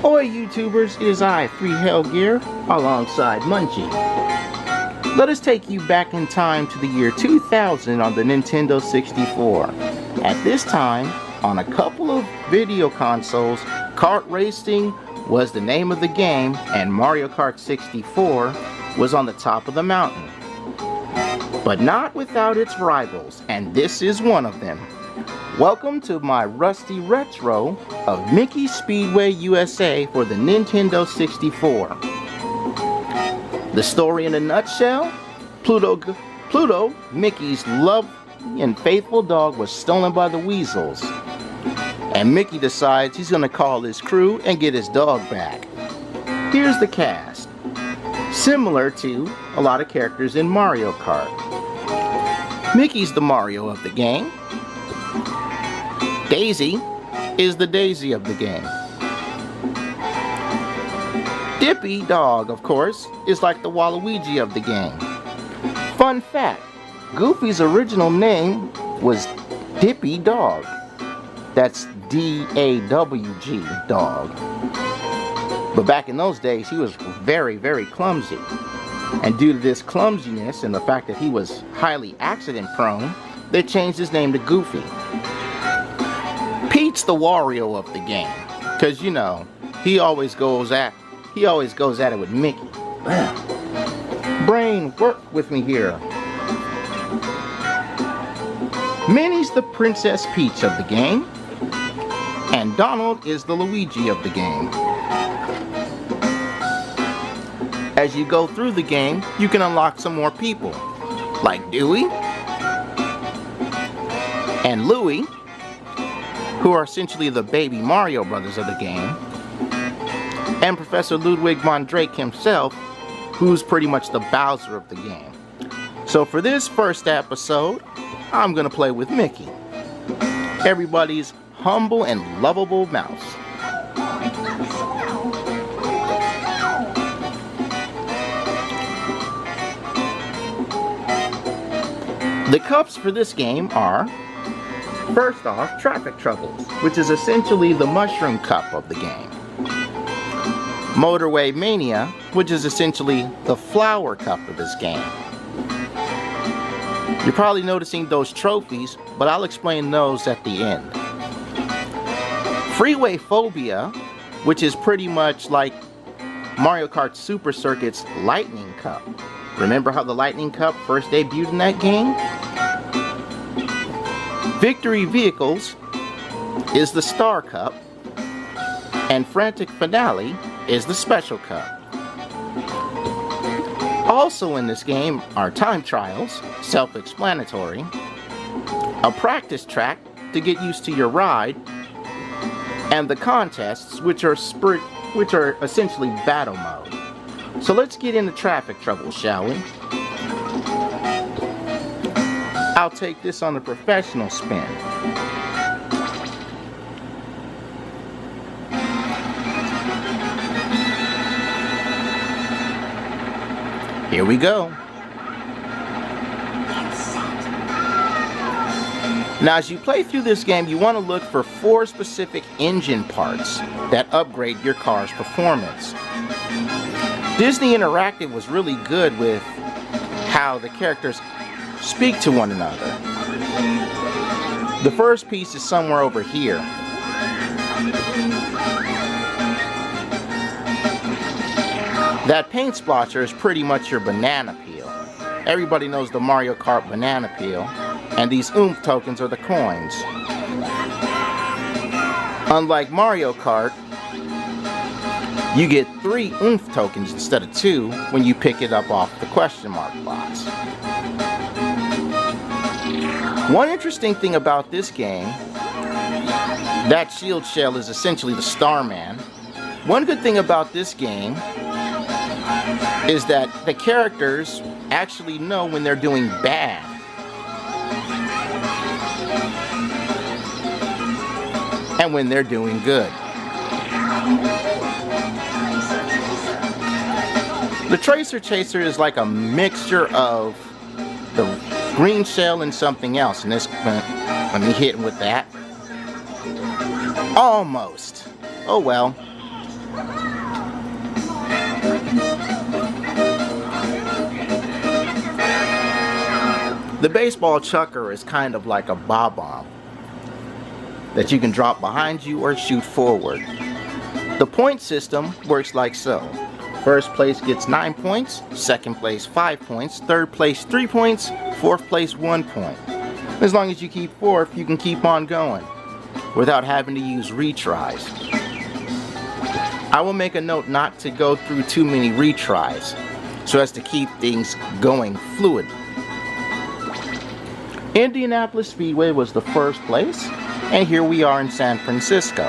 Oi YouTubers, it is I, 3Hellgear, alongside Munchi. Let us take you back in time to the year 2000 on the Nintendo 64. At this time, on a couple of video consoles, kart racing was the name of the game and Mario Kart 64 was on the top of the mountain. But not without its rivals, and this is one of them. Welcome to my rusty retro of Mickey Speedway USA for the Nintendo 64. The story in a nutshell, Pluto, Mickey's loved and faithful dog, was stolen by the weasels. And Mickey decides he's going to call his crew and get his dog back. Here's the cast. Similar to a lot of characters in Mario Kart. Mickey's the Mario of the game. Daisy is the Daisy of the game. Dippy Dog, of course, is like the Waluigi of the game. Fun fact, Goofy's original name was Dippy Dog. That's D-A-W-G, dog. But back in those days, he was very, very clumsy. And due to this clumsiness and the fact that he was highly accident prone, they changed his name to Goofy. Pete's the Wario of the game, cause you know he always goes at it with Mickey. Brain, work with me here. Minnie's the Princess Peach of the game, and Donald is the Luigi of the game. As you go through the game, you can unlock some more people, like Dewey and Louie, who are essentially the baby Mario brothers of the game, and Professor Ludwig von Drake himself, who's pretty much the Bowser of the game. So for this first episode, I'm gonna play with Mickey, everybody's humble and lovable mouse. The cups for this game are, first off, Traffic Troubles, which is essentially the mushroom cup of the game. Motorway Mania, which is essentially the flower cup of this game. You're probably noticing those trophies, but I'll explain those at the end. Freeway Phobia, which is pretty much like Mario Kart Super Circuit's Lightning Cup. Remember how the Lightning Cup first debuted in that game? Victory Vehicles is the Star Cup, and Frantic Finale is the Special Cup. Also in this game are time trials, self-explanatory, a practice track to get used to your ride, and the contests, which are essentially battle mode. So let's get into Traffic Trouble, shall we? I'll take this on the professional spin. Here we go. Now as you play through this game, you want to look for 4 specific engine parts that upgrade your car's performance. Disney Interactive was really good with how the characters speak to one another. The first piece is somewhere over here. That paint splotcher is pretty much your banana peel. Everybody knows the Mario Kart banana peel, and these oomph tokens are the coins. Unlike Mario Kart, you get 3 oomph tokens instead of 2 when you pick it up off the question mark box. One interesting thing about this game, that shield shell is essentially the Starman. One good thing about this game is that the characters actually know when they're doing bad. And when they're doing good. The Tracer Chaser is like a mixture of the green shell and something else. And this, let me hit him with that. Almost. Oh well. The baseball chucker is kind of like a bomb that you can drop behind you or shoot forward. The point system works like so. First place gets 9 points, second place 5 points, third place 3 points, fourth place 1 point. As long as you keep fourth, you can keep on going without having to use retries. I will make a note not to go through too many retries so as to keep things going fluid. Indianapolis Speedway was the first place, and here we are in San Francisco.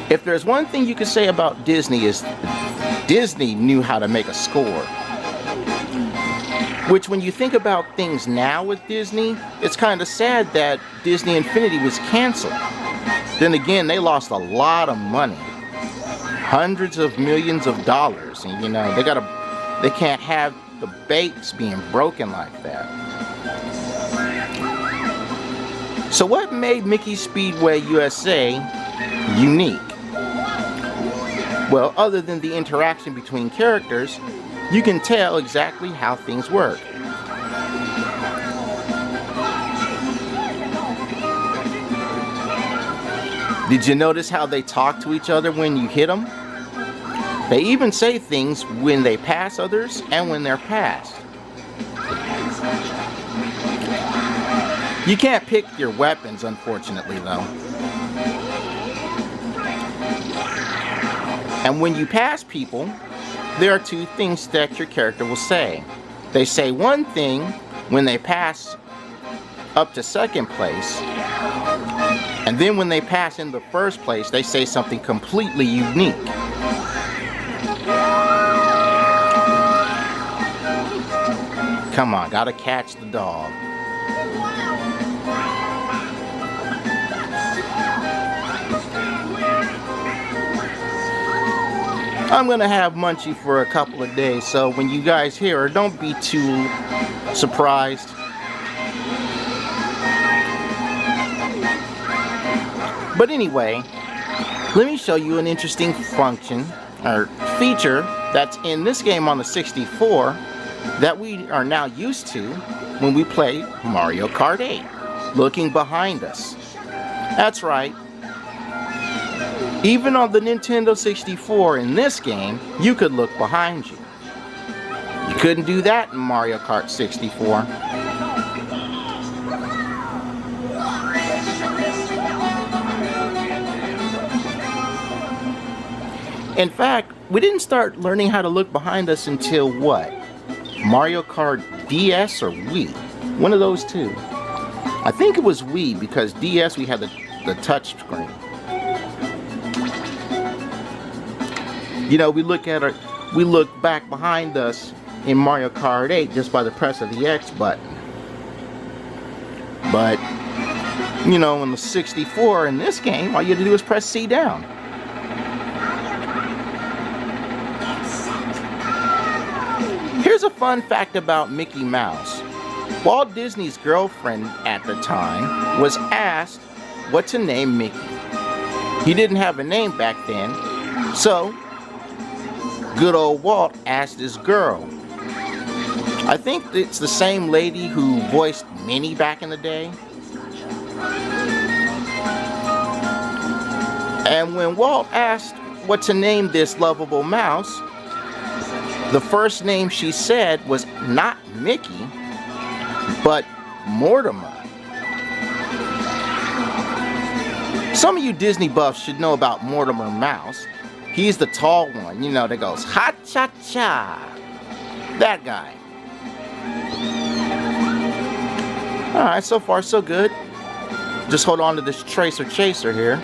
If there's one thing you could say about Disney is Disney knew how to make a score. Which, when you think about things now with Disney, it's kind of sad that Disney Infinity was canceled. Then again, they lost a lot of money. Hundreds of millions of dollars. And you know, they can't have the banks being broken like that. So what made Mickey Speedway USA unique? Well, other than the interaction between characters, you can tell exactly how things work. Did you notice how they talk to each other when you hit them? They even say things when they pass others and when they're passed. You can't pick your weapons, unfortunately, though. And when you pass people, there are two things that your character will say. They say one thing when they pass up to second place, and then when they pass in the first place, they say something completely unique. Come on, gotta catch the dog. I'm gonna have Munchi for a couple of days, so when you guys hear her, don't be too surprised. But anyway, let me show you an interesting function or feature that's in this game on the 64 that we are now used to when we play Mario Kart 8. Looking behind us. That's right. Even on the Nintendo 64 in this game, you could look behind you. You couldn't do that in Mario Kart 64. In fact, we didn't start learning how to look behind us until what? Mario Kart DS or Wii? One of those two. I think it was Wii, because DS we had the touch screen. You know, we look back behind us in Mario Kart 8 just by the press of the X button. But, you know, in the 64 in this game, all you had to do was press C down. Here's a fun fact about Mickey Mouse. Walt Disney's girlfriend at the time was asked what to name Mickey. He didn't have a name back then, so good old Walt asked his girl. I think it's the same lady who voiced Minnie back in the day. And when Walt asked what to name this lovable mouse, the first name she said was not Mickey, but Mortimer. Some of you Disney buffs should know about Mortimer Mouse. He's the tall one, you know, that goes ha-cha-cha. That guy. Alright, so far so good. Just hold on to this tracer chaser here.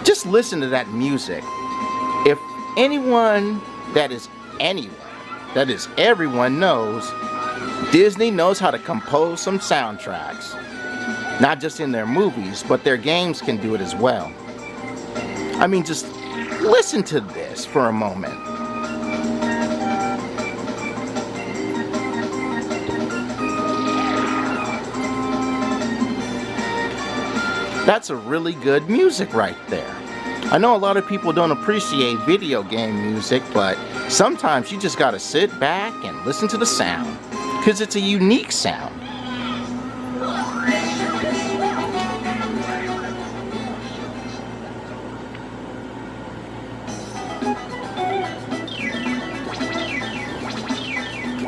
Just listen to that music. If anyone that is everyone knows, Disney knows how to compose some soundtracks. Not just in their movies, but their games can do it as well. I mean, just listen to this for a moment. That's a really good music right there. I know a lot of people don't appreciate video game music, but sometimes you just gotta sit back and listen to the sound, because it's a unique sound.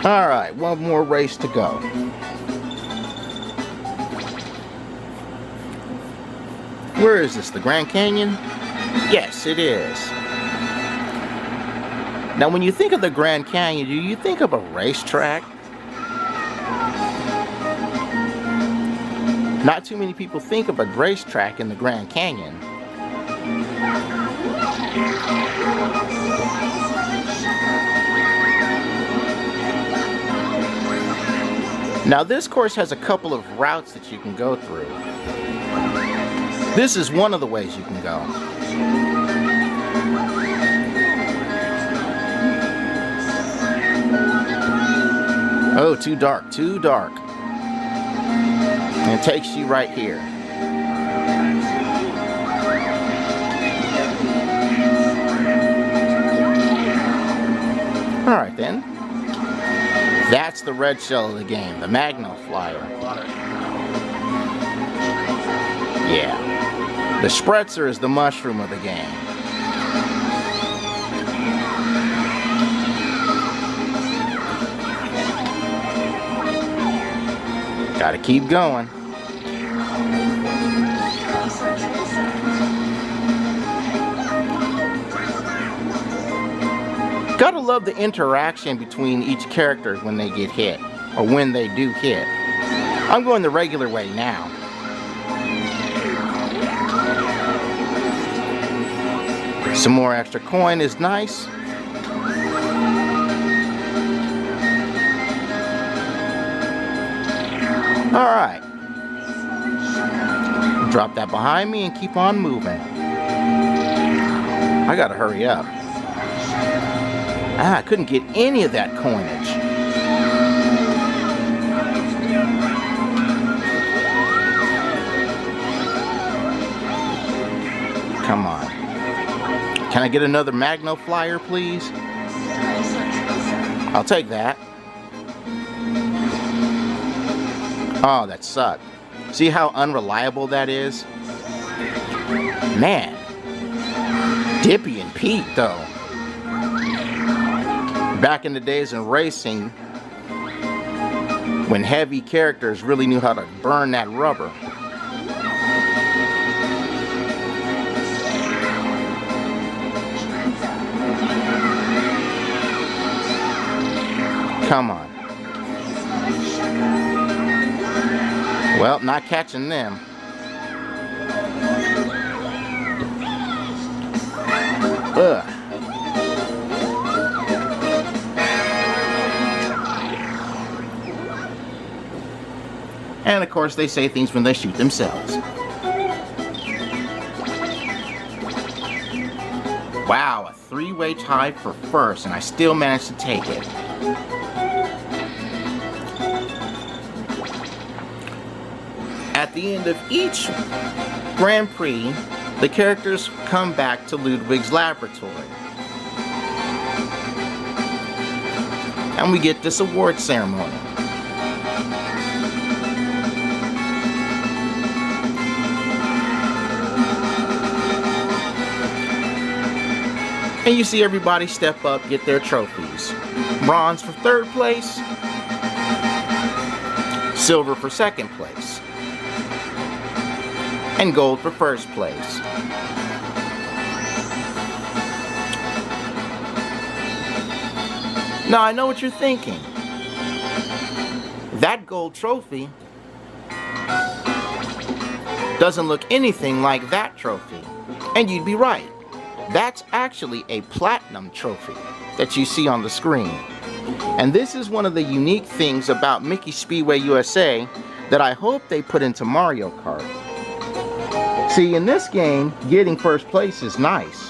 Alright, one more race to go. Where is this, the Grand Canyon? Yes, it is. Now when you think of the Grand Canyon, do you think of a racetrack? Not too many people think of a racetrack in the Grand Canyon. Now this course has a couple of routes that you can go through. This is one of the ways you can go. Oh, too dark, too dark. And it takes you right here. Alright then. That's the red shell of the game, the Magno Flyer. Yeah. The Spretzer is the mushroom of the game. Gotta keep going. Gotta love the interaction between each character when they get hit, or when they do hit. I'm going the regular way now. Some more extra coin is nice. Alright. Drop that behind me and keep on moving. I gotta hurry up. I couldn't get any of that coinage. Come on. Can I get another Magno Flyer, please? I'll take that. Oh, that sucked. See how unreliable that is? Man. Dippy and Pete, though. Back in the days in racing, when heavy characters really knew how to burn that rubber. Come on. Well, not catching them. Ugh. And of course they say things when they shoot themselves. Wow, a three-way tie for first, and I still managed to take it. At the end of each Grand Prix, the characters come back to Ludwig's laboratory. And we get this award ceremony. And you see everybody step up, get their trophies. Bronze for third place, silver for second place, and gold for first place. Now I know what you're thinking. That gold trophy doesn't look anything like that trophy. And you'd be right. That's actually a platinum trophy that you see on the screen. And this is one of the unique things about Mickey Speedway USA that I hope they put into Mario Kart. See, in this game, getting first place is nice.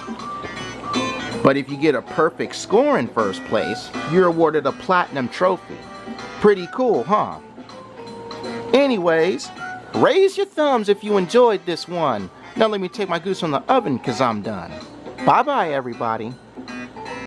But if you get a perfect score in first place, you're awarded a platinum trophy. Pretty cool, huh? Anyways, Raise your thumbs if you enjoyed this one. Now let me take my goose from the oven because I'm done. Bye-bye, everybody.